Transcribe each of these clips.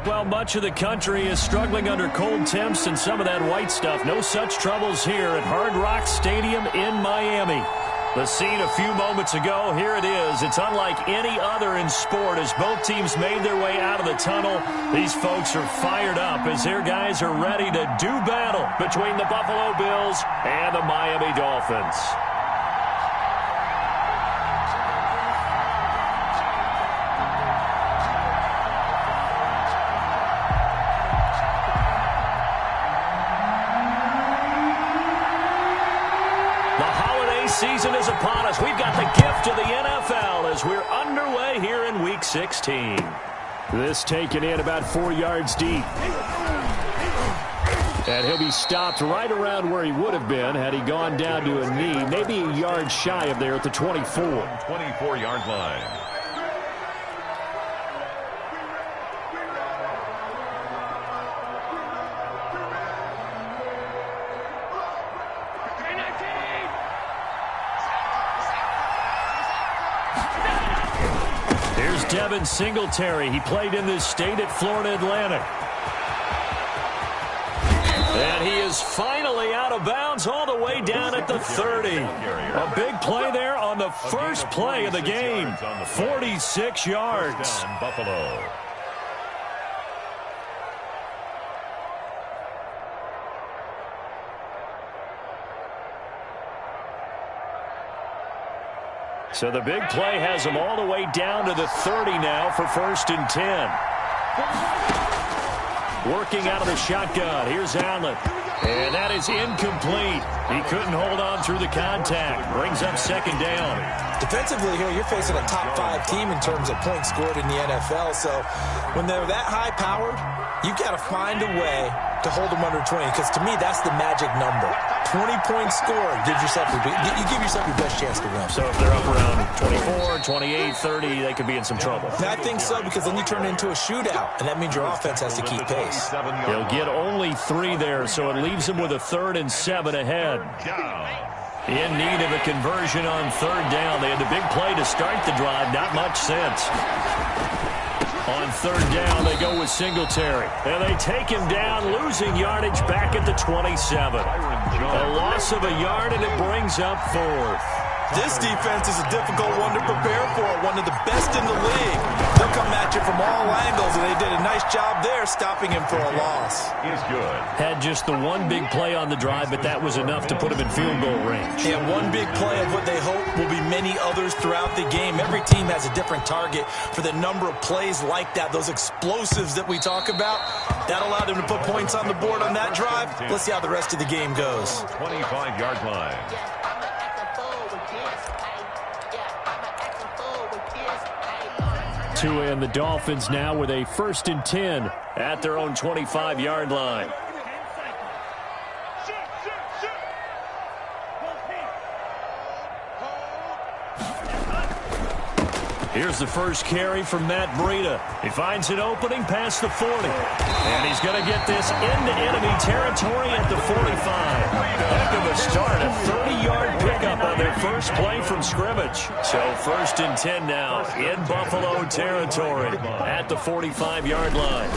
Well, much of the country is struggling under cold temps and some of that white stuff. No such troubles here at Hard Rock Stadium in Miami. The scene a few moments ago, here it is. It's unlike any other in sport as both teams made their way out of the tunnel. These folks are fired up as their guys are ready to do battle between the Buffalo Bills and the Miami Dolphins. Season is upon us. We've got the gift of the NFL as we're underway here in Week 16. This taken in about 4 yards deep. And he'll be stopped right around where he would have been had he gone down to a knee, maybe a yard shy of there at the 24. 24-yard line. Devin Singletary. He played in this state at Florida Atlantic. And he is finally out of bounds all the way down at the 30. A big play there on the first play of the game. 46 yards. Buffalo. So the big play has them all the way down to the 30 now for 1st and 10. Working out of the shotgun. Here's Allen. And that is incomplete. He couldn't hold on through the contact. Brings up 2nd down. Defensively here, you're facing a top 5 team in terms of points scored in the NFL. So when they're that high-powered, you've got to find a way to hold them under 20. Because to me, that's the magic number. 20-point score gives yourself you give yourself your best chance to win. So if they're up around 24, 28, 30, they could be in some trouble. I think so, because then you turn it into a shootout, and that means your offense has to keep pace. He'll get only 3 there, so it leaves him with a 3rd and 7 ahead. In need of a conversion on 3rd down. They had the big play to start the drive. Not much sense. On 3rd down, they go with Singletary. And they take him down, losing yardage back at the 27. A loss of a yard, and it brings up 4th. This defense is a difficult one to prepare for, one of the best in the league. They'll come at you from all angles, and they did a nice job there stopping him for a loss. He's good. Had just the one big play on the drive, but that was enough to put him in field goal range. And one big play of what they hope will be many others throughout the game. Every team has a different target for the number of plays like that, those explosives that we talk about. That allowed them to put points on the board on that drive. Let's see how the rest of the game goes. 25-yard line. Tua and the Dolphins now with a 1st and 10 at their own 25-yard line. Here's the first carry from Matt Breida. He finds an opening past the 40. And he's going to get this into enemy territory at the 45. Heck of a start. A 30-yard pickup on their first play from scrimmage. So 1st and 10 now in Buffalo territory at the 45-yard line.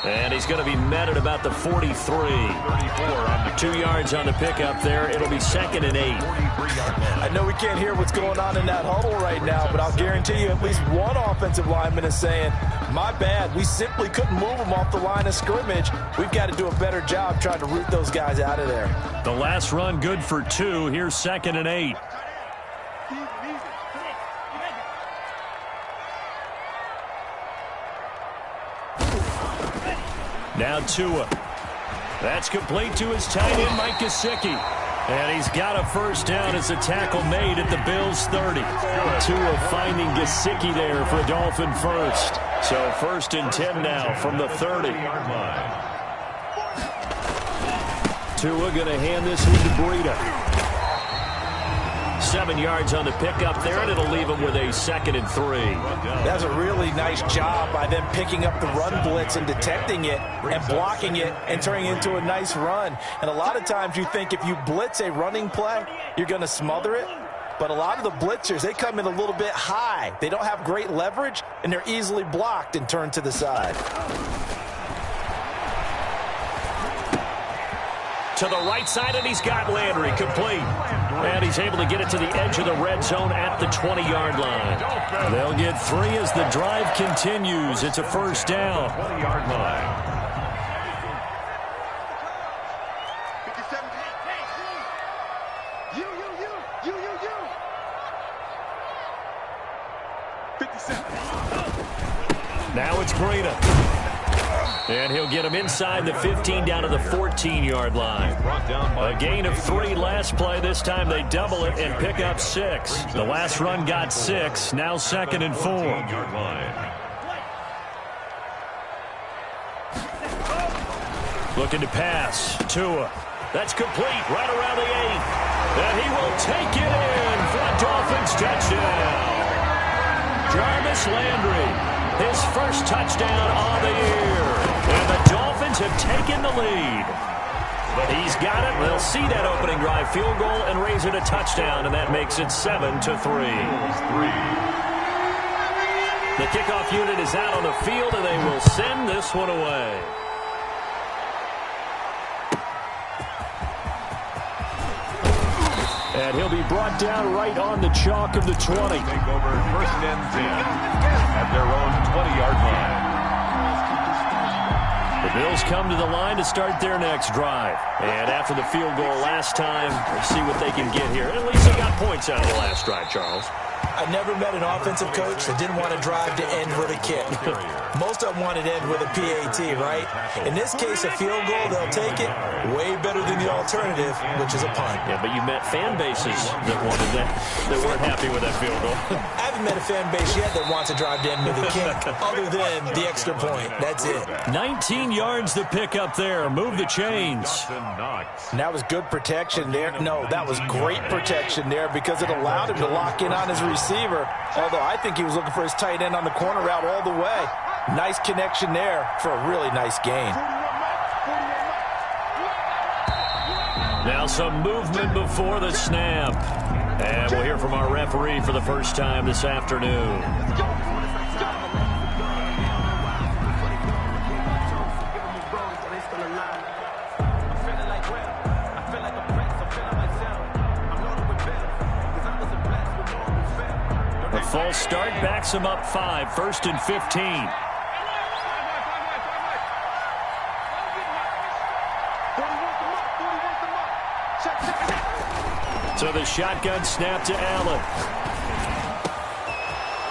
And he's going to be met at about the 43. 2 yards on the pickup there. It'll be 2nd and 8. I know we can't hear what's going on in that huddle right now, but I'll guarantee you at least one offensive lineman is saying, my bad, we simply couldn't move them off the line of scrimmage. We've got to do a better job trying to root those guys out of there. The last run good for 2. Here's 2nd and 8. Now Tua. That's complete to his tight end, Mike Gesicki. And he's got a 1st down as a tackle made at the Bills' 30. Tua finding Gesicki there for a Dolphin first. So 1st and 10 now from the 30. Tua going to hand this into Breida. 7 yards on the pickup there, and it'll leave him with a 2nd and 3. That's a really nice job by them picking up the run blitz and detecting it and blocking it and turning it into a nice run. And a lot of times you think if you blitz a running play, you're going to smother it. But a lot of the blitzers, they come in a little bit high. They don't have great leverage, and they're easily blocked and turned to the side. To the right side, and he's got Landry complete. And he's able to get it to the edge of the red zone at the 20-yard line. They'll get 3 as the drive continues. It's a first down. 20-yard line. Now it's Greenup. And he'll get him inside the 15 down to the 14-yard line. A gain of 3 last play. This time they double it and pick up 6. The last run got 6. Now 2nd and 4. Looking to pass. Tua. That's complete right around the 8. And he will take it in for a Dolphins touchdown. Jarvis Landry, his first touchdown on the year. And the Dolphins have taken the lead. But he's got it. They'll see that opening drive field goal and raise it a touchdown, and that makes it 7-3. The kickoff unit is out on the field, and they will send this one away. And he'll be brought down right on the chalk of the 20. Take over 1st and 10 at their own 20-yard line. The Bills come to the line to start their next drive. And after the field goal last time, we'll see what they can get here. At least they got points out of the last drive, Charles. I never met an offensive coach that didn't want to drive to end with a kick. Most of them wanted to end with a PAT, right? In this case, a field goal, they'll take it way better than the alternative, which is a punt. Yeah, but you met fan bases that wanted that weren't happy with that field goal. I haven't met a fan base yet that wants to drive to end with a kick, other than the extra point. That's it. 19 yards to pick up there. Move the chains. And that was good protection there. No, that was great protection there because it allowed him to lock in on his receiver. Although I think he was looking for his tight end on the corner route all the way. Nice connection there for a really nice gain. Now some movement before the snap. And we'll hear from our referee for the first time this afternoon. The false start backs him up 5, 1st and 15. So the shotgun snap to Allen.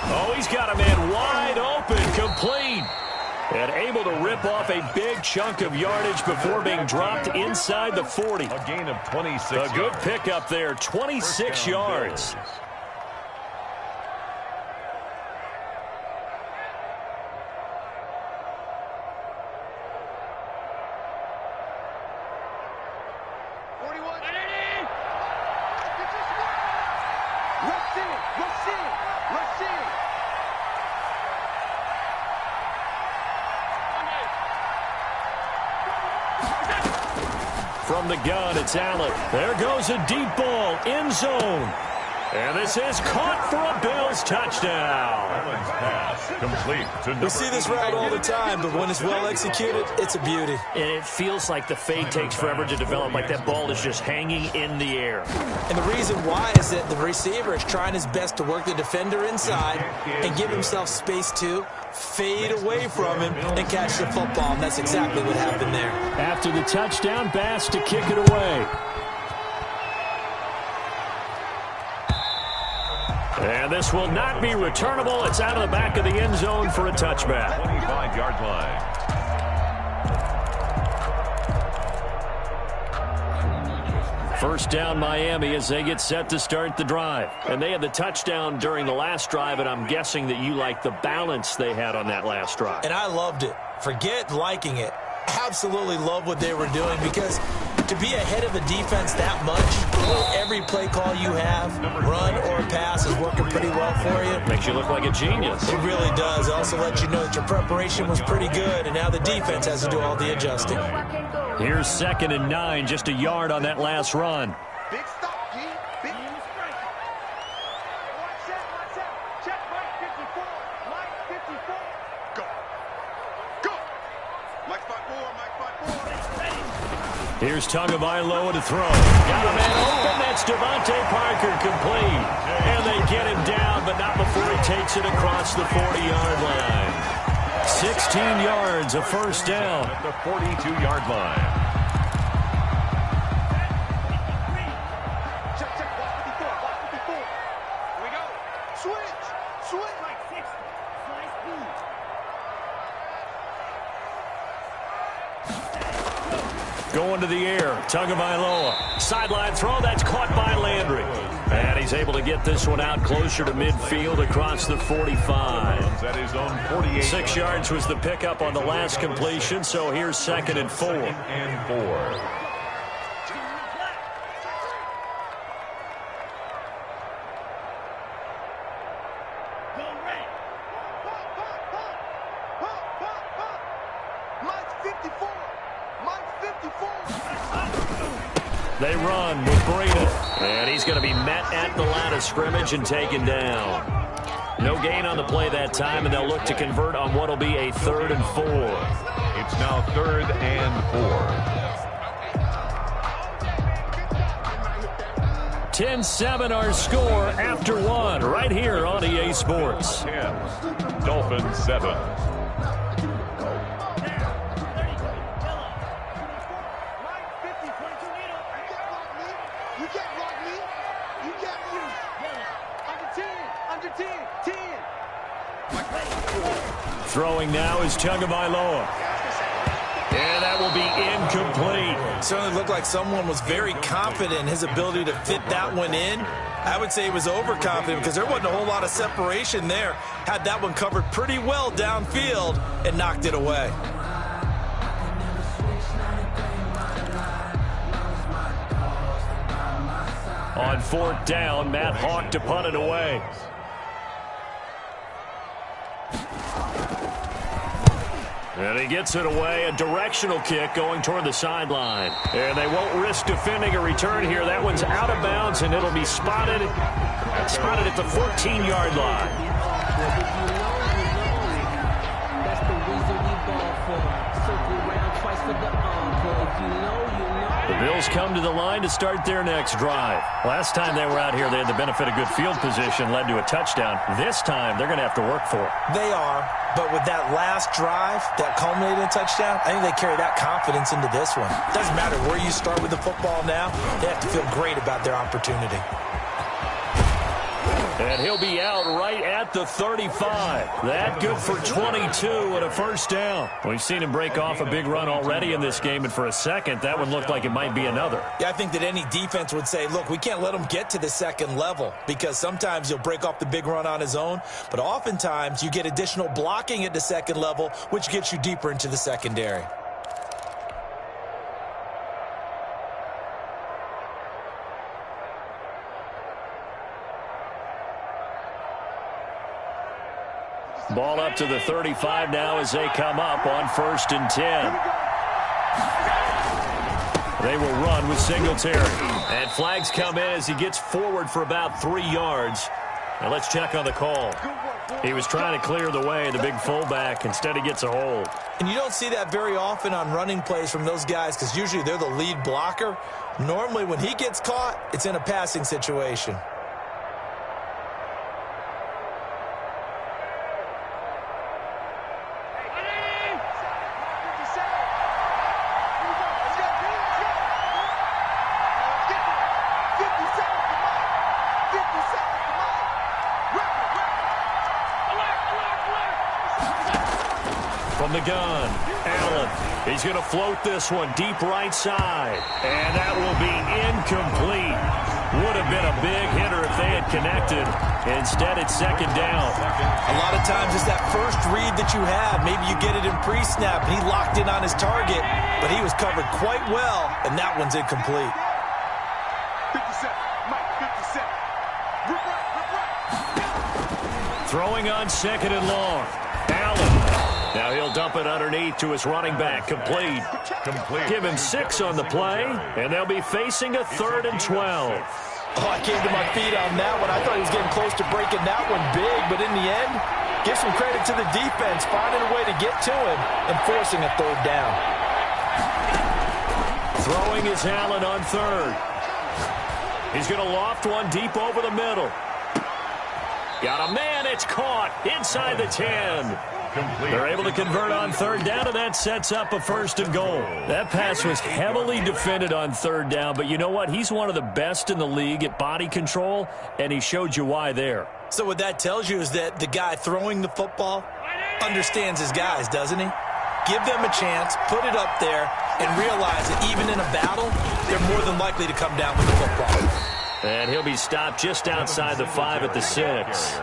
Oh, he's got a man wide open, complete. And able to rip off a big chunk of yardage before being dropped inside the 40. A gain of 26 yards. A good pickup there, 26 yards. From the gun, it's Allen. There goes a deep ball, end zone. And this is caught for a Bills touchdown. Allen's pass complete to we see this route all the time, but when it's well executed, it's a beauty. And it feels like the fade takes forever to develop, like that ball is just hanging in the air. And the reason why is that the receiver is trying his best to work the defender inside and give himself space to fade away from him and catch the football, and that's exactly what happened there. After the touchdown, Bass to kick it away. And this will not be returnable. It's out of the back of the end zone for a touchback. 25-yard line. First down, Miami, as they get set to start the drive. And they had the touchdown during the last drive, and I'm guessing that you like the balance they had on that last drive. And I loved it. Forget liking it. Absolutely love what they were doing, because to be ahead of a defense that much, every play call you have, run or pass, is working pretty well for you. Makes you look like a genius. It really does. It also lets you know that your preparation was pretty good, and now the defense has to do all the adjusting. Here's 2nd and 9, just a yard on that last run. Big stop, G. Big. Here's Tagovailoa to throw. Got a man open. That's Devontae Parker complete. And they get him down, but not before he takes it across the 40-yard line. 16 yards, a first down. At the 42-yard line. Going to the air, Tagovailoa. Sideline throw, that's caught by Landry. And he's able to get this one out closer to midfield across the 45. At his own 48. 6 yards was the pickup on the last completion, so here's 2nd and 4. 2nd and 4. They run with Breida, and he's going to be met at the line of scrimmage and taken down. No gain on the play that time, and they'll look to convert on what will be a 3rd and 4. It's now 3rd and 4. 10-7 our score after 1 right here on EA Sports. Dolphins 7. Throwing now is Tagovailoa. And that will be incomplete. Certainly looked like someone was very confident in his ability to fit that one in. I would say he was overconfident because there wasn't a whole lot of separation there. Had that one covered pretty well downfield and knocked it away. On 4th down, Matt Hawk to punt it away. And he gets it away, a directional kick going toward the sideline. And they won't risk defending a return here. That one's out of bounds, and it'll be spotted at the 14-yard line. That's the reason we ball for. Circle around twice for the encore. If you know, you know. The Bills come to the line to start their next drive. Last time they were out here, they had the benefit of good field position, led to a touchdown. This time, they're going to have to work for it. They are, but with that last drive, that culminated in a touchdown, I think they carry that confidence into this one. Doesn't matter where you start with the football now, they have to feel great about their opportunity. And he'll be out right at the 35. That good for 22 and a first down. We've seen him break off a big run already in this game, and for a second, that one looked like it might be another. Yeah, I think that any defense would say, look, we can't let him get to the second level because sometimes he'll break off the big run on his own, but oftentimes you get additional blocking at the second level, which gets you deeper into the secondary. Ball up to the 35 now as they come up on 1st and 10. They will run with Singletary. And flags come in as he gets forward for about 3 yards. Now let's check on the call. He was trying to clear the way, the big fullback. Instead, he gets a hold. And you don't see that very often on running plays from those guys because usually they're the lead blocker. Normally, when he gets caught, it's in a passing situation. From the gun, Allen. He's going to float this one deep right side. And that will be incomplete. Would have been a big hitter if they had connected. Instead, it's 2nd down. A lot of times it's that first read that you have. Maybe you get it in pre-snap, and he locked in on his target, but he was covered quite well, and that one's incomplete. 57, Mike, 57. Throwing on 2nd and long. Allen. Now he'll dump it underneath to his running back. Complete. Give him 6 on the play, and they'll be facing a 3rd and 12. Oh, I came to my feet on that one. I thought he was getting close to breaking that one big, but in the end, give some credit to the defense, finding a way to get to him and forcing a 3rd down. Throwing is Allen on third. He's going to loft one deep over the middle. Got a man. It's caught inside the 10. They're able to convert on third down, and that sets up a 1st and goal. That pass was heavily defended on third down, but you know what? He's one of the best in the league at body control, and he showed you why there. So what that tells you is that the guy throwing the football understands his guys, doesn't he? Give them a chance, put it up there, and realize that even in a battle, they're more than likely to come down with the football. And he'll be stopped just outside the 5 at the 6.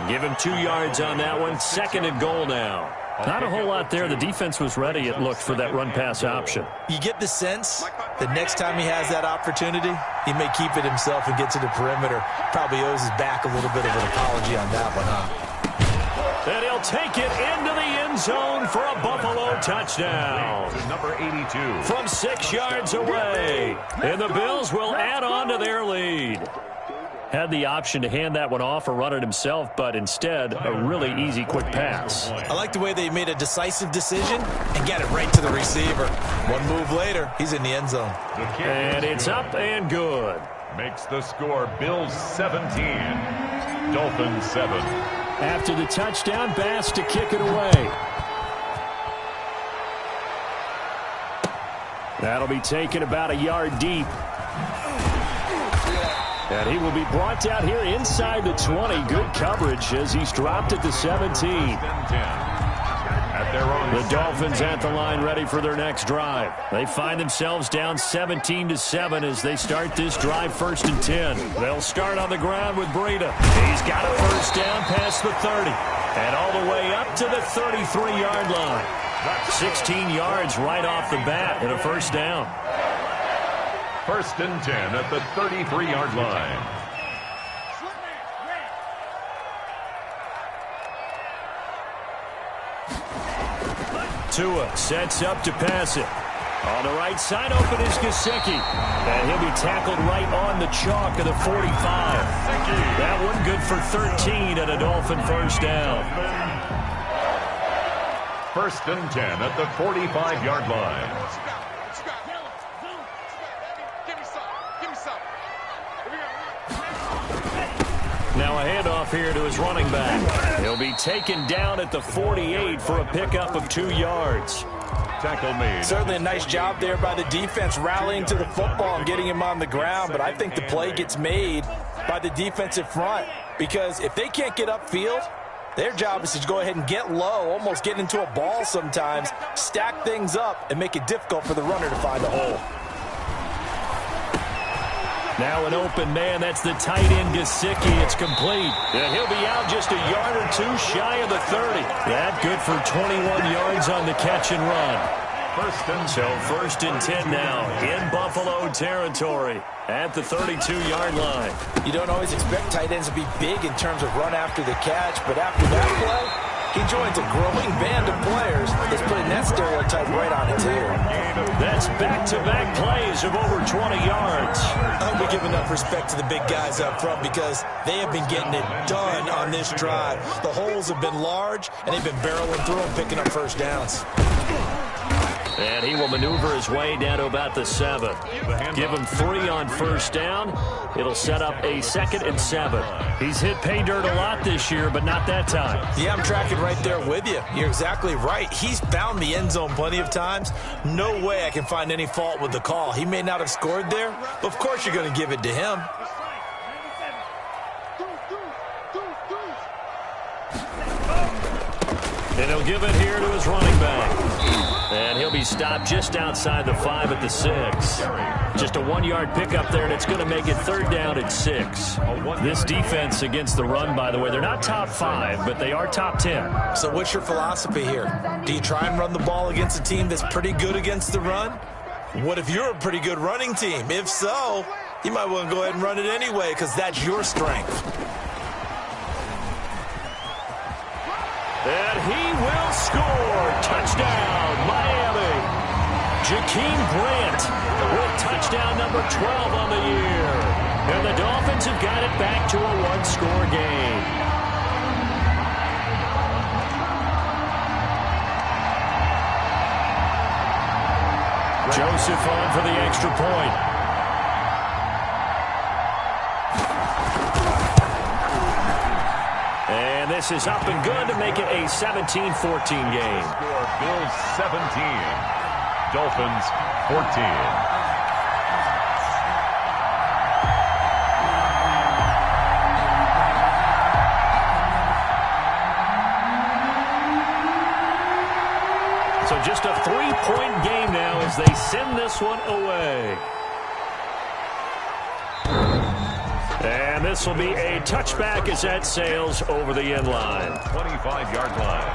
Give him 2 yards on that one. 2nd and goal now. Not a whole lot there. The defense was ready, it looked, for that run-pass option. You get the sense that next time he has that opportunity, he may keep it himself and get to the perimeter. Probably owes his back a little bit of an apology on that one, huh? And he'll take it into the end zone for a Buffalo touchdown. Number 82. From 6 yards away. And the Bills will add on to their lead. Had the option to hand that one off or run it himself, but instead, a really easy, quick pass. I like the way they made a decisive decision and got it right to the receiver. One move later, he's in the end zone. And it's up and good. Makes the score Bills 17, Dolphins 7. After the touchdown, Bass to kick it away. That'll be taken about a yard deep. And he will be brought down here inside the 20. Good coverage as he's dropped at the 17. The Dolphins at the line ready for their next drive. They find themselves down 17-7 as they start this drive 1st and 10. They'll start on the ground with Breida. He's got a 1st down past the 30. And all the way up to the 33-yard line. 16 yards right off the bat and a 1st down. 1st and 10 at the 33-yard line. Tua sets up to pass it. On the right side, open is Gesicki. And he'll be tackled right on the chalk of the 45. That one good for 13 and a Dolphin 1st down. 1st and 10 at the 45-yard line. Now a handoff here to his running back. He'll be taken down at the 48 for a pickup of 2 yards. Tackle made. Certainly a nice job there by the defense rallying to the football and getting him on the ground, but I think the play gets made by the defensive front because if they can't get upfield, their job is to go ahead and get low, almost get into a ball sometimes, stack things up, and make it difficult for the runner to find a hole. Now an open man. That's the tight end, Gesicki. It's complete. And he'll be out just a yard or 2 shy of the 30. That good for 21 yards on the catch and run. 1st and 10 now in Buffalo territory at the 32-yard line. You don't always expect tight ends to be big in terms of run after the catch, but after that play, he joins a growing band of players that's putting that stereotype right on its ear. That's back-to-back plays of over 20 yards. I hope we give enough respect to the big guys up front because they have been getting it done on this drive. The holes have been large, and they've been barreling through them, picking up 1st downs. And he will maneuver his way down to about the 7. Give him 3 on 1st down. It'll set up a 2nd and 7. He's hit pay dirt a lot this year, but not that time. Yeah, I'm tracking right there with you. You're exactly right. He's found the end zone plenty of times. No way I can find any fault with the call. He may not have scored there, but of course you're going to give it to him. And he'll give it here to his running back. And he'll be stopped just outside the 5 at the 6. Just a 1-yard pickup there, and it's going to make it 3rd down at 6. This defense against the run, by the way, they're not top 5, but they are top 10. So what's your philosophy here? Do you try and run the ball against a team that's pretty good against the run? What if you're a pretty good running team? If so, you might want to go ahead and run it anyway because that's your strength. And he will score. Touchdown, Miami. Jakeem Grant with touchdown number 12 on the year. And the Dolphins have got it back to a 1-score game. Joseph on for the extra point. And this is up and good to make it a 17-14 game. Score Bills 17, Dolphins 14. So just a 3-point game now as they send this one away. And this will be a touchback as that sails over the end line. 25-yard line.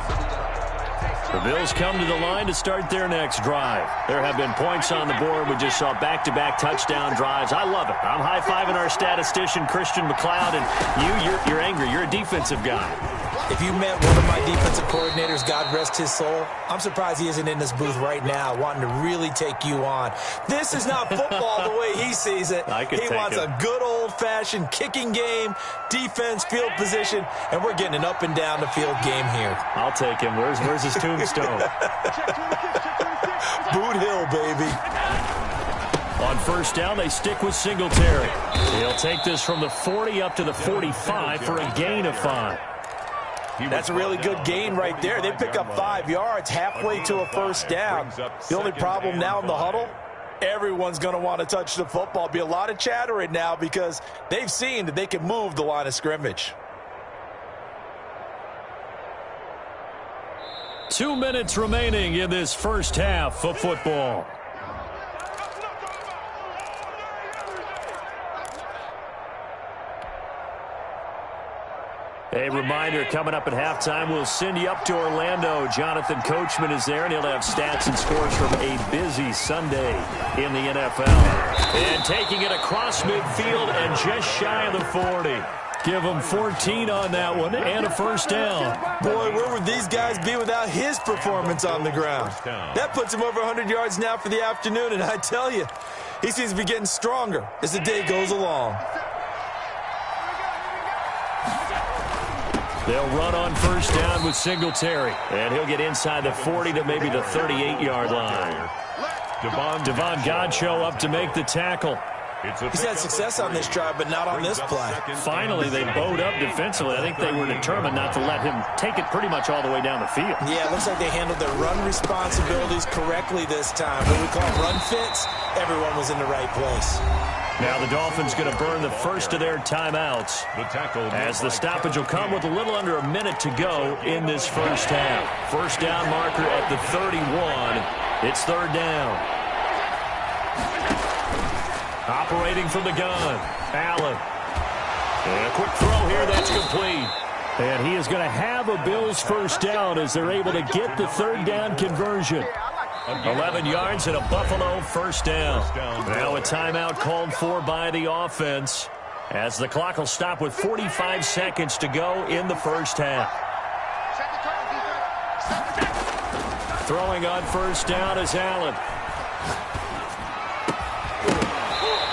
The Bills come to the line to start their next drive. There have been points on the board. We just saw back-to-back touchdown drives. I love it. I'm high-fiving our statistician, Christian McLeod, and you're angry. You're a defensive guy. If you met one of my defensive coordinators, God rest his soul, I'm surprised he isn't in this booth right now wanting to really take you on. This is not football the way he sees it. He wants a good old-fashioned kicking game, defense, field position, and we're getting an up and down the field game here. I'll take him. Where's his tombstone? Boot Hill, baby. On first down, they stick with Singletary. He'll take this from the 40 up to the 45 for a gain of 5. That's a really good gain right there. They pick up 5 yards halfway to a first down. The only problem now in the huddle, everyone's going to want to touch the football. Be a lot of chattering now because they've seen that they can move the line of scrimmage. 2 minutes remaining in this first half of football. A reminder, coming up at halftime, we'll send you up to Orlando. Jonathan Coachman is there, and he'll have stats and scores from a busy Sunday in the NFL. And taking it across midfield and just shy of the 40. Give him 14 on that one and a first down. Boy, where would these guys be without his performance on the ground? That puts him over 100 yards now for the afternoon, and I tell you, he seems to be getting stronger as the day goes along. They'll run on first down with Singletary. And he'll get inside the 40 to maybe the 38-yard line. Devon Godchaux up to make the tackle. He's had success on this drive, but not on this play. Finally, they bowed up defensively. I think they were determined not to let him take it pretty much all the way down the field. Yeah, it looks like they handled their run responsibilities correctly this time. What we call run fits, everyone was in the right place. Now the Dolphins going to burn the first of their timeouts as the stoppage will come with a little under a minute to go in this first half. First down marker at the 31. It's third down. Operating from the gun, Allen. And a quick throw here, that's complete. And he is going to have a Bills first down as they're able to get the third down conversion. 11 yards and a Buffalo first down. Now a timeout called for by the offense as the clock will stop with 45 seconds to go in the first half. Throwing on first down is Allen.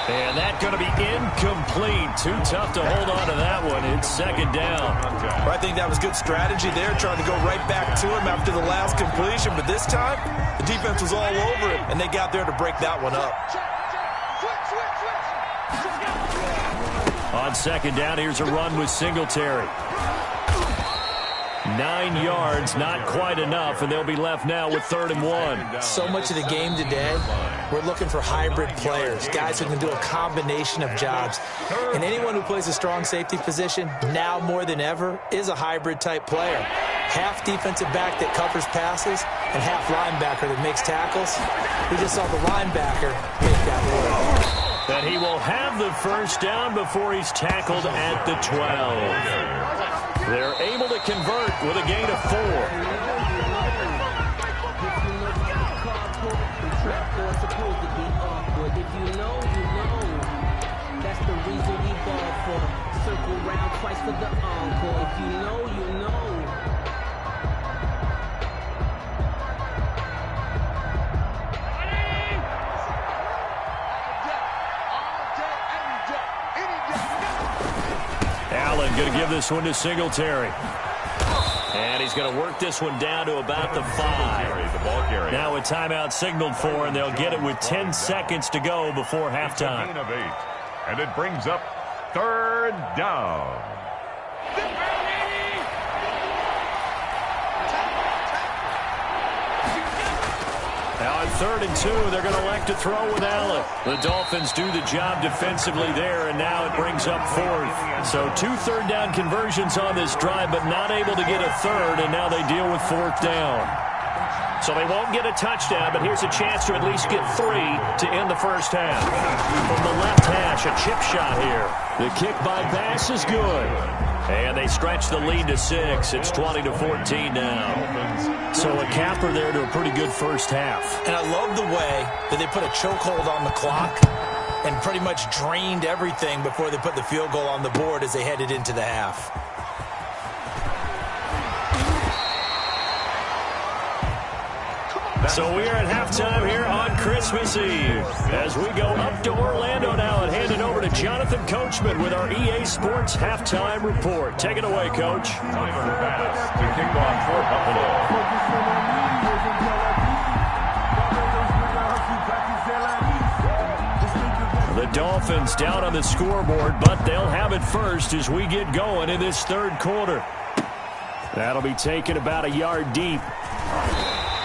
And that's going to be incomplete. Too tough to hold on to that one. It's second down. Well, I think that was good strategy there, trying to go right back to him after the last completion. But this time, the defense was all over it, and they got there to break that one up. On second down, here's a run with Singletary. 9 yards, not quite enough, and they'll be left now with 3rd and 1. So much of the game today, we're looking for hybrid players, guys who can do a combination of jobs. And anyone who plays a strong safety position, now more than ever, is a hybrid-type player. Half defensive back that covers passes and half linebacker that makes tackles. We just saw the linebacker make that work. And he will have the first down before he's tackled at the 12. They're able to convert with a gain of 4. If you know, you know. That's the reason we ball for. Circle round twice for the encore. If you know, you know. Allen going to give this one to Singletary. And he's going to work this one down to about the 5. Now a timeout signaled for, and they'll get it with 10 seconds to go before halftime. And it brings up 3rd down. Now on 3rd and 2, they're going to elect to throw with Allen. The Dolphins do the job defensively there, and now it brings up 4th. So 2 third-down conversions on this drive, but not able to get a 3rd, and now they deal with 4th down. So they won't get a touchdown, but here's a chance to at least get 3 to end the first half. From the left hash, a chip shot here. The kick by pass is good. And they stretch the lead to 6. It's 20-14 now. So a capper there to a pretty good first half. And I love the way that they put a chokehold on the clock and pretty much drained everything before they put the field goal on the board as they headed into the half. So we are at halftime here on Christmas Eve. As we go up to Orlando now and hand it over to Jonathan Coachman with our EA Sports Halftime Report. Take it away, Coach. Time for pass to kick off for Buffalo. The Dolphins down on the scoreboard, but they'll have it first as we get going in this 3rd quarter. That'll be taken about a yard deep.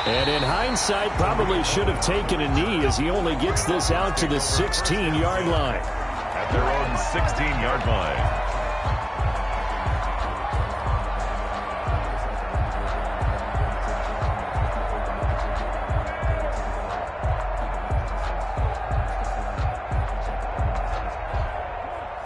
And in hindsight, probably should have taken a knee as he only gets this out to the 16-yard line. At their own 16-yard line.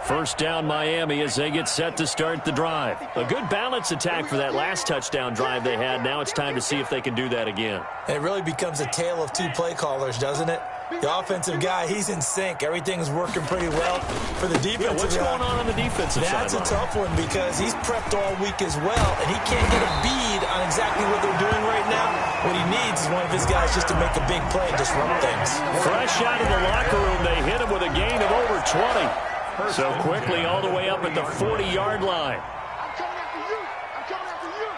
First down Miami as they get set to start the drive. A good balance attack for that last touchdown drive they had. Now it's time to see if they can do that again. It really becomes a tale of 2 play callers, doesn't it? The offensive guy, he's in sync. Everything's working pretty well. For the defensive what's going on the defensive side? That's a tough one because he's prepped all week as well, and he can't get a bead on exactly what they're doing right now. What he needs is one of his guys just to make a big play and disrupt things. Fresh out of the locker room, they hit him with a gain of over 20. So quickly all the way up at the 40-yard line. I'm coming after you. I'm coming after you.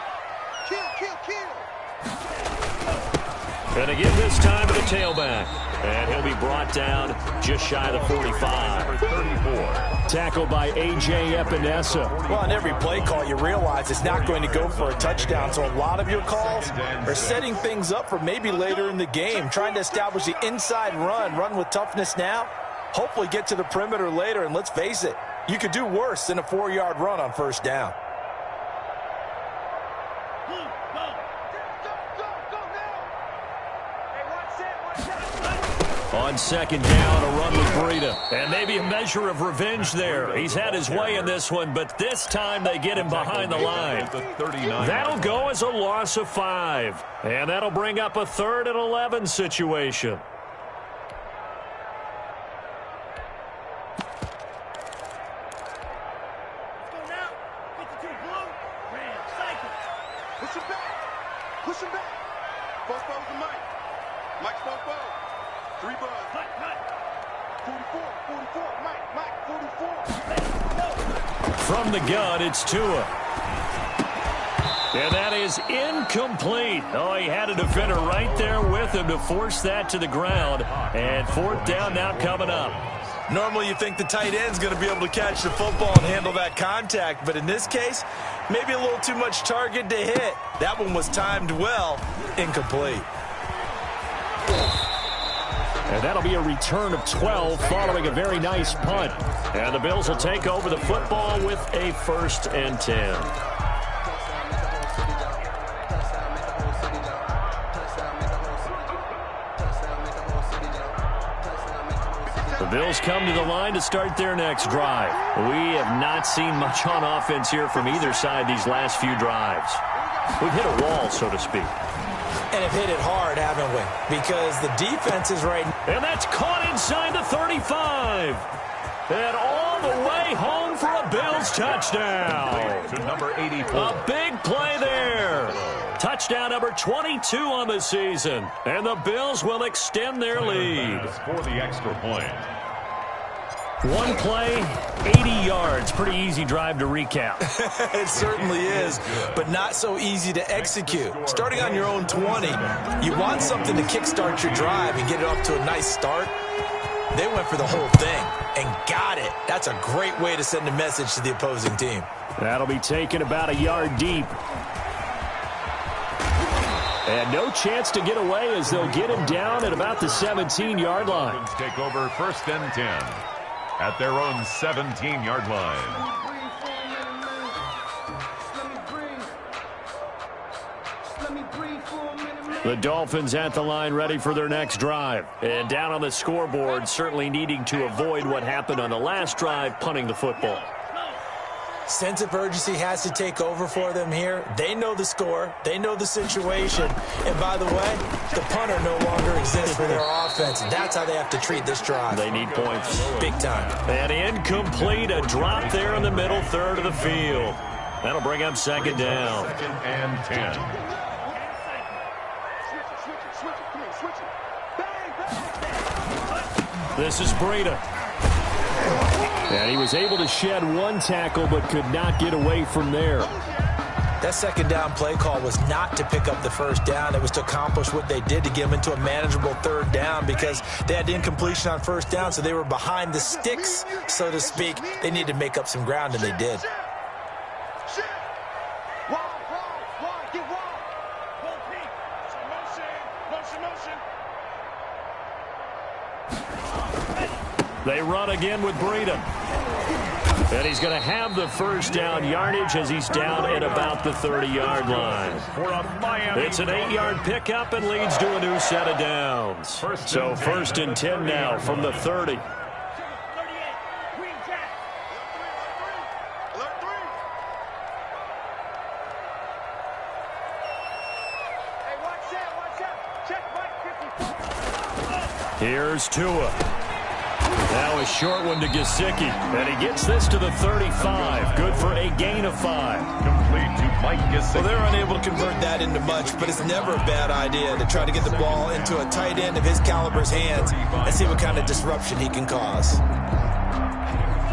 Kill. Going to give this time to the tailback. And he'll be brought down just shy of the 45. 34. Tackled by A.J. Epinesa. Well, on every play call, you realize it's not going to go for a touchdown. So a lot of your calls are setting things up for maybe later in the game, trying to establish the inside run with toughness now. Hopefully get to the perimeter later, and let's face it, you could do worse than a 4-yard run on first down. On second down, a run with Breida. And maybe a measure of revenge there. He's had his way in this one, but this time they get him behind the line. That'll go as a loss of 5. And that'll bring up a 3rd and 11 situation. Push him back. First ball to Mike. Mike's first ball. 3 balls. 44. Mike, 44. From the gun, it's Tua. And that is incomplete. Oh, he had a defender right there with him to force that to the ground. And 4th down now coming up. Normally you think the tight end's going to be able to catch the football and handle that contact, but in this case, maybe a little too much target to hit. That one was timed well, incomplete. And that'll be a return of 12 following a very nice punt. And the Bills will take over the football with a 1st and 10. The Bills come to the line to start their next drive. We have not seen much on offense here from either side these last few drives. We've hit a wall, so to speak. And have hit it hard, haven't we? Because the defense is right. And that's caught inside the 35. And all the way home for a Bills touchdown. To number 84. A big play there. Touchdown number 22 on the season. And the Bills will extend their lead. For the extra point. One play, 80 yards. Pretty easy drive to recap. It certainly is, but not so easy to execute. Starting on your own 20, you want something to kickstart your drive and get it off to a nice start. They went for the whole thing and got it. That's a great way to send a message to the opposing team. That'll be taken about a yard deep. And no chance to get away as they'll get him down at about the 17-yard line. Dolphins take over 1st and 10 at their own 17-yard line. The Dolphins at the line ready for their next drive. And down on the scoreboard, certainly needing to avoid what happened on the last drive, punting the football. Sense of urgency has to take over for them here. They know the score. They know the situation. And by the way, the punter no longer exists for their offense. That's how they have to treat this drive. They need points. Big time. And incomplete, a drop there in the middle third of the field. That'll bring up 2nd down. 2nd and 10. This is Breida. And he was able to shed one tackle but could not get away from there. That 2nd down play call was not to pick up the 1st down. It was to accomplish what they did to get them into a manageable 3rd down because they had incompletion on 1st down, so they were behind the sticks, so to speak. They needed to make up some ground, and they did. They run again with Breida. And he's going to have the 1st down yardage as he's down at about the 30-yard line. It's an 8-yard pickup and leads to a new set of downs. So 1st and 10 now from the 30. Here's Tua. Now a short one to Gesicki, and he gets this to the 35. Good for a gain of 5. Complete to Mike Gesicki. Well, they're unable to convert that into much, but it's never a bad idea to try to get the ball into a tight end of his caliber's hands and see what kind of disruption he can cause.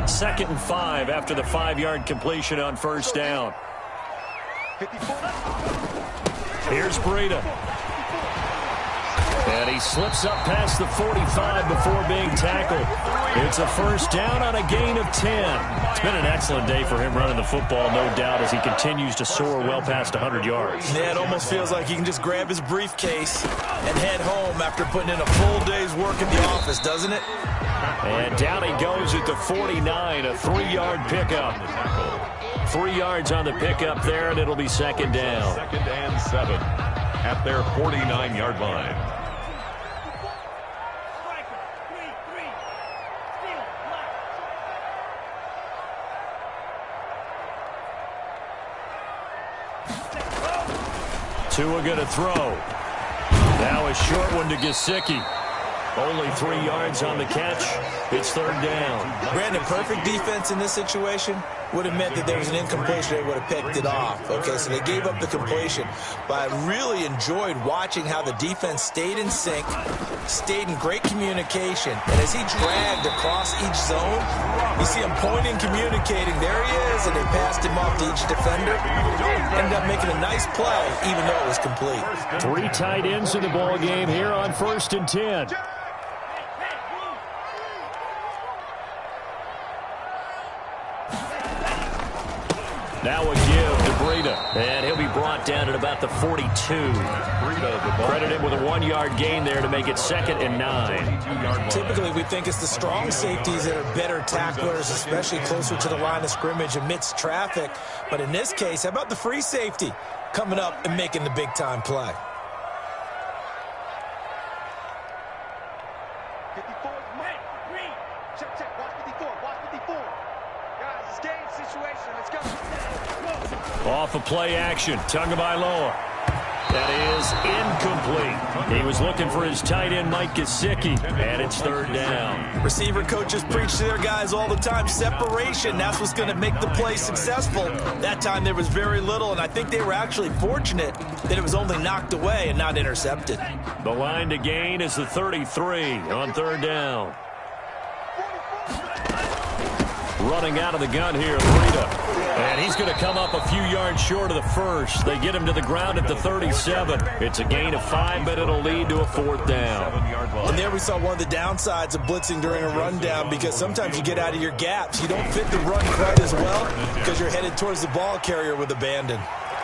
2nd and 5 after the 5-yard completion on 1st down. Here's Breida. And he slips up past the 45 before being tackled. It's a 1st down on a gain of 10. It's been an excellent day for him running the football, no doubt, as he continues to soar well past 100 yards. Yeah, it almost feels like he can just grab his briefcase and head home after putting in a full day's work at the office, doesn't it? And down he goes at the 49, a 3-yard pickup. 3 yards on the pickup there, and it'll be 2nd down. 2nd and 7 at their 49-yard line. Tua going to throw. Now a short one to Gesicki. Only 3 yards on the catch. It's 3rd down. Brandon, perfect defense in this situation would have meant that there was an incompletion. They would have picked it off. Okay, so they gave up the completion. But I really enjoyed watching how the defense stayed in sync, stayed in great communication. And as he dragged across each zone, you see him pointing, communicating. There he is, and they passed him off to each defender. Ended up making a nice play, even though it was complete. 3 tight ends in the ball game here on 1st and 10. Now a give to Breida, and he'll be brought down at about the 42. Credit him with a 1-yard gain there to make it 2nd and 9. Typically, we think it's the strong safeties that are better tacklers, especially closer to the line of scrimmage amidst traffic. But in this case, how about the free safety coming up and making the big-time play? 54, Mike. Check. Watch 54. Watch 54. Guys, it's game situation. Let's go. Off of play action. Tagovailoa. That is incomplete. He was looking for his tight end, Mike Gesicki, and it's 3rd down. Receiver coaches preach to their guys all the time. Separation, that's what's going to make the play successful. That time there was very little, and I think they were actually fortunate that it was only knocked away and not intercepted. The line to gain is the 33 on 3rd down. running out of the gun here, Rita. And he's going to come up a few yards short of the first. They get him to the ground at the 37. It's a gain of 5, but it'll lead to a 4th down. And there we saw one of the downsides of blitzing during a rundown, because sometimes you get out of your gaps. You don't fit the run quite as well because you're headed towards the ball carrier with abandon.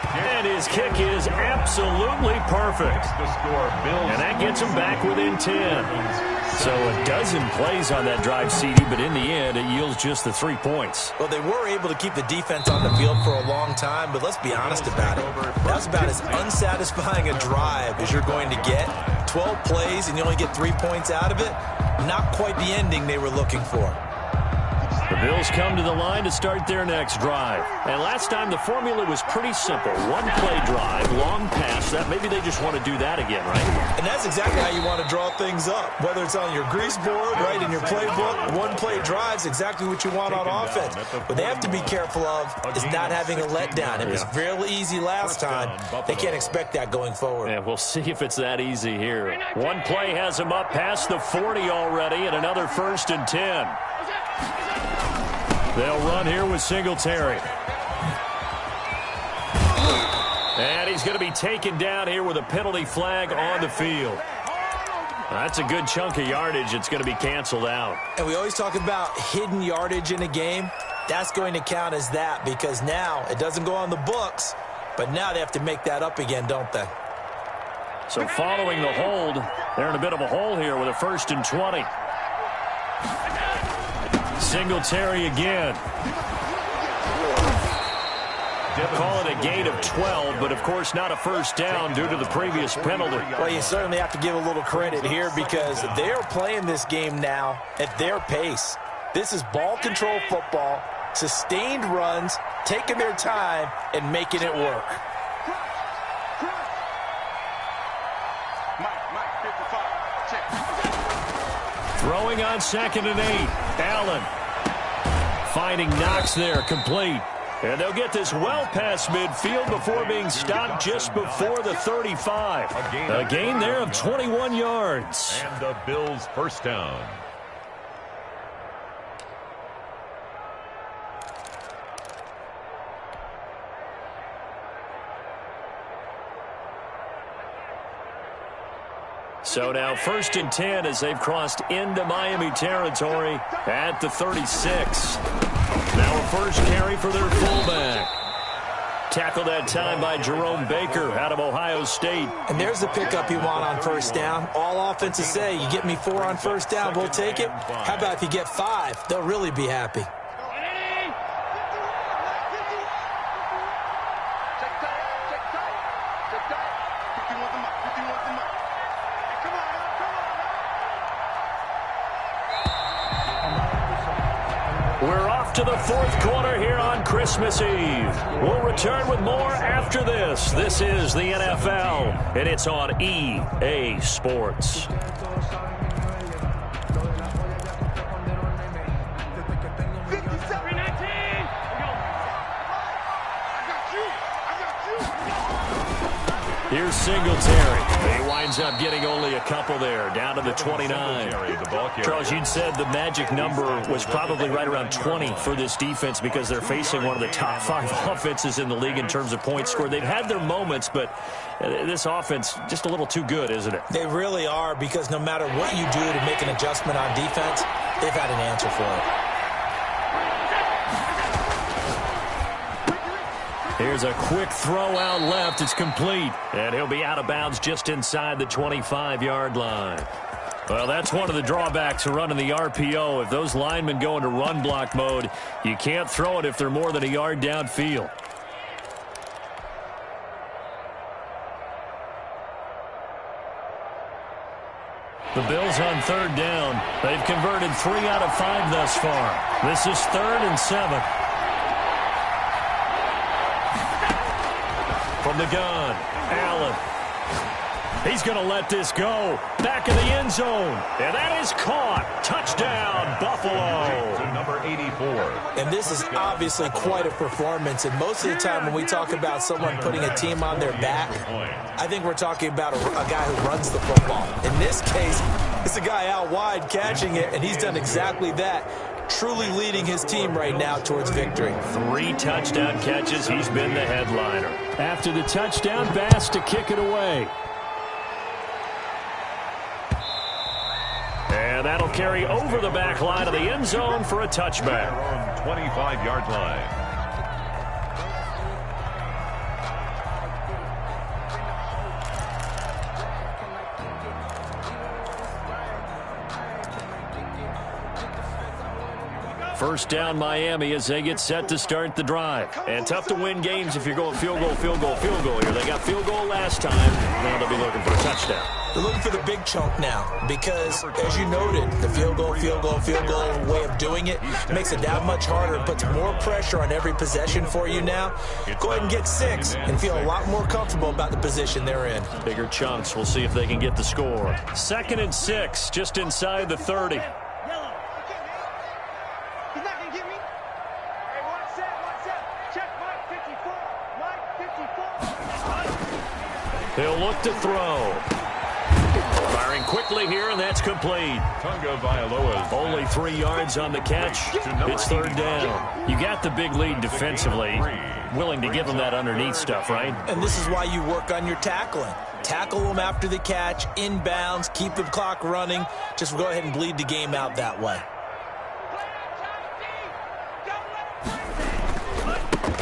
And his kick is absolutely perfect. And that gets him back within 10. So a dozen plays on that drive, CD, but in the end, it yields just the 3 points. Well, they were able to keep the defense on the field for a long time, but let's be honest about it. That was about as unsatisfying a drive as you're going to get. 12 plays and you only get 3 points out of it. Not quite the ending they were looking for. The Bills come to the line to start their next drive. And last time, the formula was pretty simple. One-play drive, long pass. That maybe they just want to do that again, right? And that's exactly how you want to draw things up. Whether it's on your grease board, right, in your playbook, one-play drive's exactly what you want on offense. What they have to be careful of is not having a letdown. It was fairly easy last time. They can't expect that going forward. And we'll see if it's that easy here. One play has them up past the 40 already, and another 1st and 10. They'll run here with Singletary. And he's going to be taken down here with a penalty flag on the field. That's a good chunk of yardage. It's going to be canceled out. And we always talk about hidden yardage in a game. That's going to count as that, because now it doesn't go on the books, but now they have to make that up again, don't they? So following the hold, they're in a bit of a hole here with a 1st and 20. Singletary again. Call it a gain of 12, but of course not a 1st down due to the previous penalty. Well, you certainly have to give a little credit here, because they're playing this game now at their pace. This is ball control football, sustained runs, taking their time, and making it work. Throwing on 2nd and 8. Allen finding Knox there, complete. And they'll get this well past midfield before being stopped just before the 35. A gain there of 21 yards. And the Bills' 1st down. So now 1st and 10 as they've crossed into Miami territory at the 36. Now a 1st carry for their fullback. Tackled that time by Jerome Baker out of Ohio State. And there's the pickup you want on 1st down. All offenses say, you get me 4 on 1st down, we'll take it. How about if you get 5? They'll really be happy. We're off to the 4th quarter here on Christmas Eve. We'll return with more after this. This is the NFL, and it's on EA Sports. Here's Singletary. He winds up getting only a couple there, down to the 29. Charles, you'd said the magic number was probably right around 20 for this defense because they're facing one of the top 5 offenses in the league in terms of points scored. They've had their moments, but this offense just a little too good, isn't it? They really are, because no matter what you do to make an adjustment on defense, they've had an answer for it. Here's a quick throw out left. It's complete. And he'll be out of bounds just inside the 25-yard line. Well, that's one of the drawbacks of running the RPO. If those linemen go into run block mode, you can't throw it if they're more than a yard downfield. The Bills on 3rd down. They've converted 3 out of 5 thus far. This is 3rd and 7. From the gun, Allen. He's going to let this go. Back in the end zone. And that is caught. Touchdown, Buffalo. To number 84. And this is obviously quite a performance. And most of the time when we talk about someone putting a team on their back, I think we're talking about a guy who runs the football. In this case, it's a guy out wide catching it, and he's done exactly that. truly leading his team right now towards victory. 3 touchdown catches. He's been the headliner. After the touchdown, Bass to kick it away. And that'll carry over the back line of the end zone for a touchback. Their own 25-yard line. First down Miami as they get set to start the drive. And tough to win games if you're going field goal, field goal, field goal here. They got field goal last time. Now they'll be looking for a touchdown. They're looking for the big chunk now because, as you noted, the field goal way of doing it makes it that much harder and puts more pressure on every possession for you now. Go ahead and get 6 and feel a lot more comfortable about the position they're in. Bigger chunks. We'll see if they can get the score. 2nd and 6, just inside the 30. He'll look to throw. Firing quickly here, and that's complete. Only 3 yards on the catch. It's 3rd down. You got the big lead defensively. Willing to give them that underneath stuff, right? And this is why you work on your tackling. Tackle them after the catch, inbounds, keep the clock running. Just go ahead and bleed the game out that way.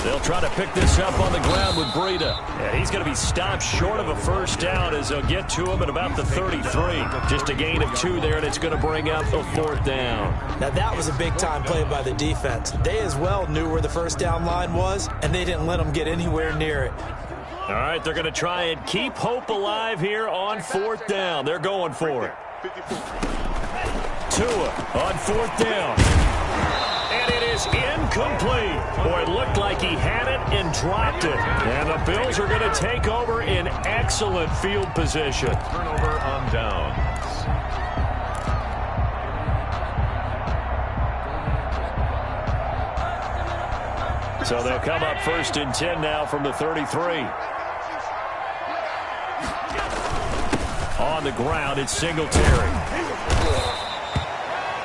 They'll try to pick this up on the ground with Breida. Yeah, he's going to be stopped short of a first down as they'll get to him at about the 33. Just a gain of 2 there, and it's going to bring up a 4th down. Now, that was a big-time play by the defense. They as well knew where the first down line was, and they didn't let them get anywhere near it. All right, they're going to try and keep hope alive here on 4th down. They're going for it. Tua on 4th down. And it is incomplete. Boy, it looked like he had it and dropped it. And the Bills are going to take over in excellent field position. Turnover on downs. So they'll come up 1st and 10 now from the 33. On the ground, it's Singletary.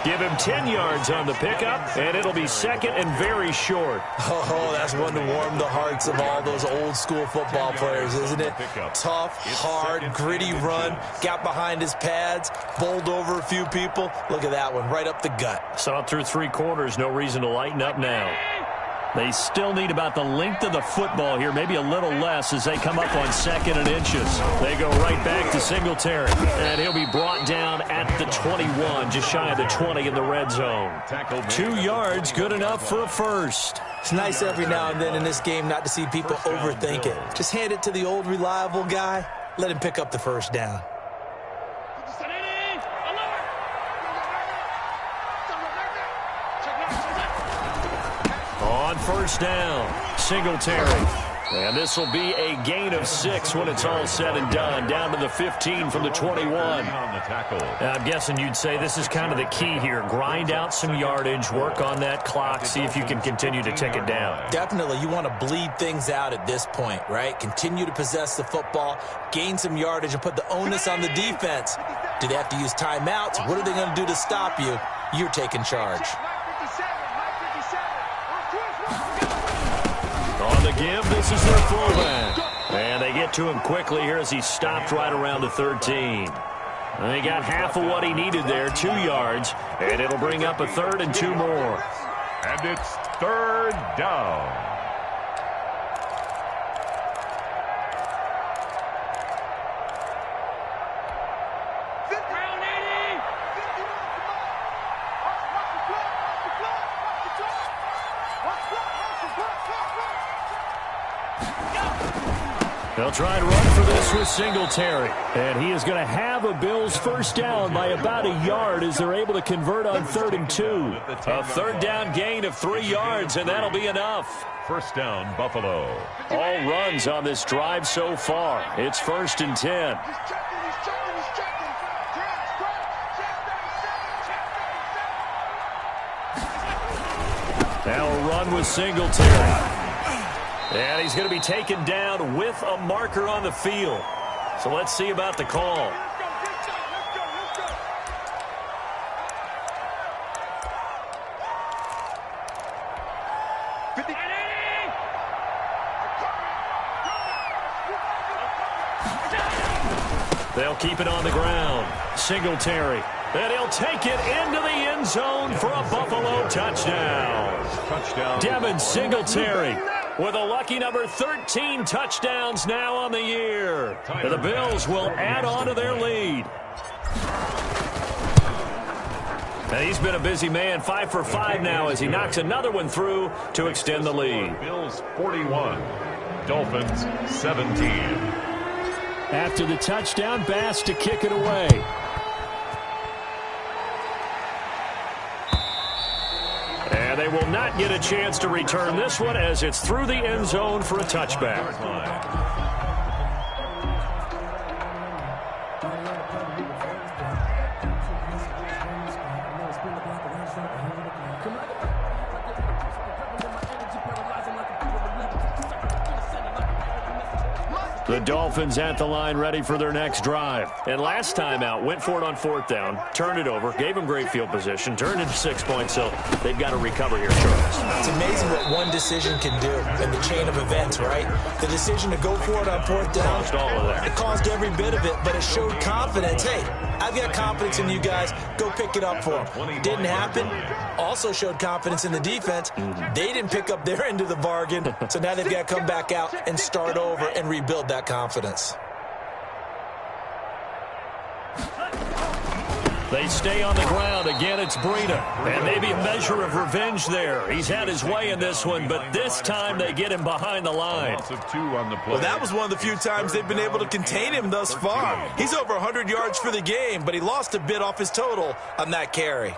Give him 10 yards on the pickup, and it'll be 2nd and very short. Oh, that's one to warm the hearts of all those old-school football players, isn't it? Tough, hard, gritty run, got behind his pads, bowled over a few people. Look at that one, right up the gut. Saw it through 3 quarters, no reason to lighten up now. They still need about the length of the football here, maybe a little less as they come up on 2nd and inches. They go right back to Singletary, and he'll be brought down at the 21, just shy of the 20 in the red zone. 2 yards, good enough for a first. It's nice every now and then in this game not to see people overthink it. Just hand it to the old reliable guy, let him pick up the first down. On 1st down, Singletary. And this will be a gain of 6 when it's all said and done. Down to the 15 from the 21. I'm guessing you'd say this is kind of the key here. Grind out some yardage, work on that clock, see if you can continue to tick it down. Definitely. You want to bleed things out at this point, right? Continue to possess the football, gain some yardage, and put the onus on the defense. Do they have to use timeouts? What are they going to do to stop you? You're taking charge. On the give, this is their fullback. And they get to him quickly here as he stopped right around the 13. And they got half of what he needed there, 2 yards. And it'll bring up a 3rd and 2 more. And it's 3rd down. They'll try and run for this with Singletary. And he is going to have a Bills first down by about a yard as they're able to convert on 3rd and 2. A 3rd down gain of 3 yards, and that'll be enough. First down, Buffalo. All runs on this drive so far. It's 1st and 10. Now a run with Singletary. And he's going to be taken down with a marker on the field. So let's see about the call. 50. They'll keep it on the ground. Singletary. And he'll take it into the end zone for a Buffalo touchdown. Devin Singletary with a lucky number 13 touchdowns now on the year. And the Bills will add on to their lead. And he's been a busy man, 5 for 5 now as he knocks another one through to extend the lead. Bills 41, Dolphins 17. After the touchdown, Bass to kick it away. And they will not get a chance to return this one as it's through the end zone for a touchback. The Dolphins at the line ready for their next drive. And last time out, went for it on 4th down, turned it over, gave them great field position, turned into 6 points, so they've got to recover here, Charles. It's amazing what one decision can do in the chain of events, right? The decision to go for it on 4th down. Caused all of that. It caused every bit of it, but it showed confidence. Hey, I've got confidence in you guys. Go pick it up for them. Didn't happen. Also showed confidence in the defense. They didn't pick up their end of the bargain, so now they've got to come back out and start over and rebuild that confidence. They stay on the ground. Again, it's Breida. And maybe a measure of revenge there. He's had his way in this one, but this time they get him behind the line. Well, that was one of the few times they've been able to contain him thus far. He's over 100 yards for the game, but he lost a bit off his total on that carry.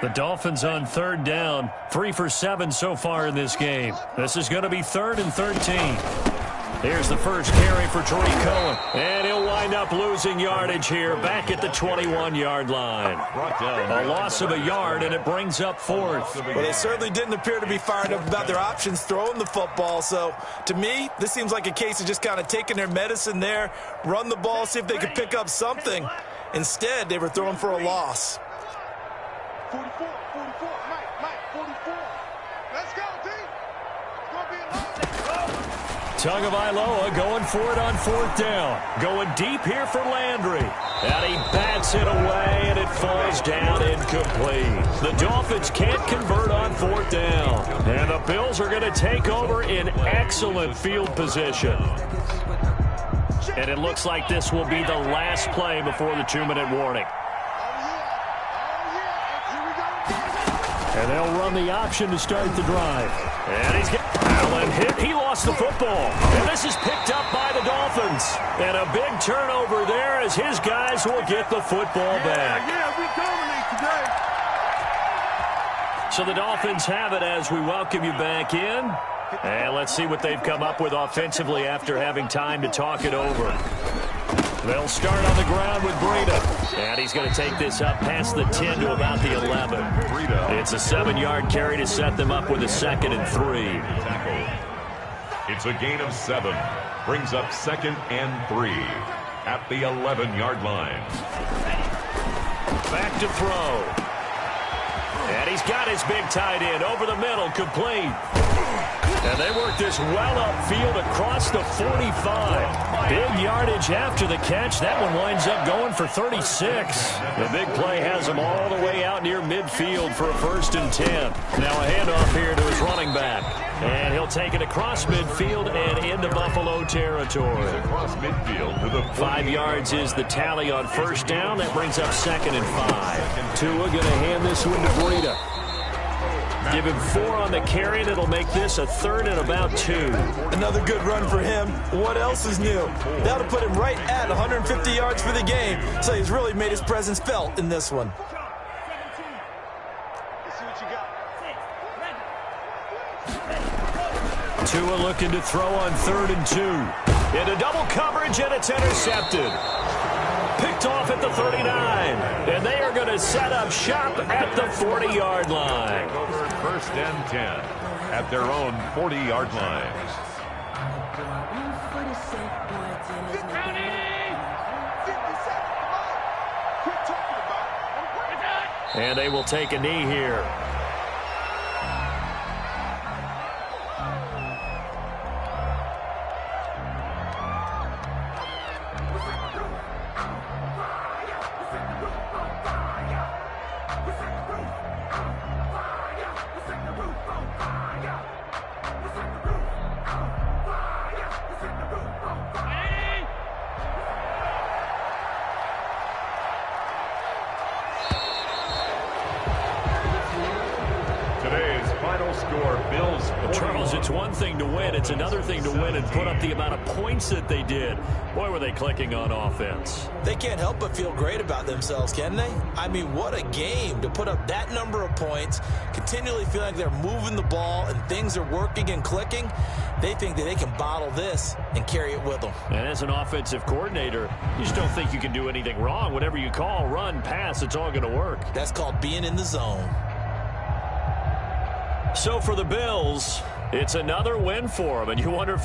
The Dolphins on 3rd down, 3 for 7 so far in this game. This is going to be 3rd and 13. Here's the first carry for Tariq Cohen. And he'll wind up losing yardage here back at the 21-yard line. A loss of a yard, and it brings up 4th. Well, they certainly didn't appear to be fired up about their options throwing the football. So, to me, this seems like a case of just kind of taking their medicine there, run the ball, see if they could pick up something. Instead, they were throwing for a loss. 44, Mike, 44. Let's go, D. It's going to be a long. Tagovailoa going for it on 4th down. Going deep here for Landry. And he bats it away, and it falls down incomplete. The Dolphins can't convert on 4th down. And the Bills are going to take over in excellent field position. And it looks like this will be the last play before the 2-minute warning. And they'll run the option to start the drive. And he's getting Allen hit. He lost the football. And this is picked up by the Dolphins. And a big turnover there as his guys will get the football back. Yeah, we dominate today. So the Dolphins have it as we welcome you back in. And let's see what they've come up with offensively after having time to talk it over. They'll start on the ground with Breida. And he's going to take this up past the 10 to about the 11. It's a 7-yard carry to set them up with a 2nd and 3. It's a gain of 7. Brings up 2nd and 3 at the 11-yard line. Back to throw. And he's got his big tight end over the middle, complete. And they work this well upfield across the 45. Big yardage after the catch. That one winds up going for 36. The big play has him all the way out near midfield for a 1st and 10. Now a handoff here to his running back. And he'll take it across midfield and into Buffalo territory. Across midfield to the 5 yards is the tally on 1st down. That brings up 2nd and 5. Tua going to hand this one to Breida. Give him 4 on the carry, and it'll make this a 3rd and about 2. Another good run for him. What else is new? That'll put him right at 150 yards for the game, so he's really made his presence felt in this one. Let's see what you got. Tua looking to throw on 3rd and 2. Into double coverage, and it's intercepted. Picked off at the 39. And they are going to set up shop at the 40-yard line. 1st and 10 at their own 40-yard line. And they will take a knee here. Today's final score, Bills. Well, Charles, it's one thing to win. It's another thing to win and put up the amount of points that they did. Boy, were they clicking on offense. They can't help but feel great about themselves, can they? I mean, what a game to put up that number of points, continually feel like they're moving the ball and things are working and clicking. They think that they can bottle this and carry it with them. And as an offensive coordinator, you just don't think you can do anything wrong. Whatever you call, run, pass, it's all going to work. That's called being in the zone. So for the Bills, it's another win for them, and you wonder if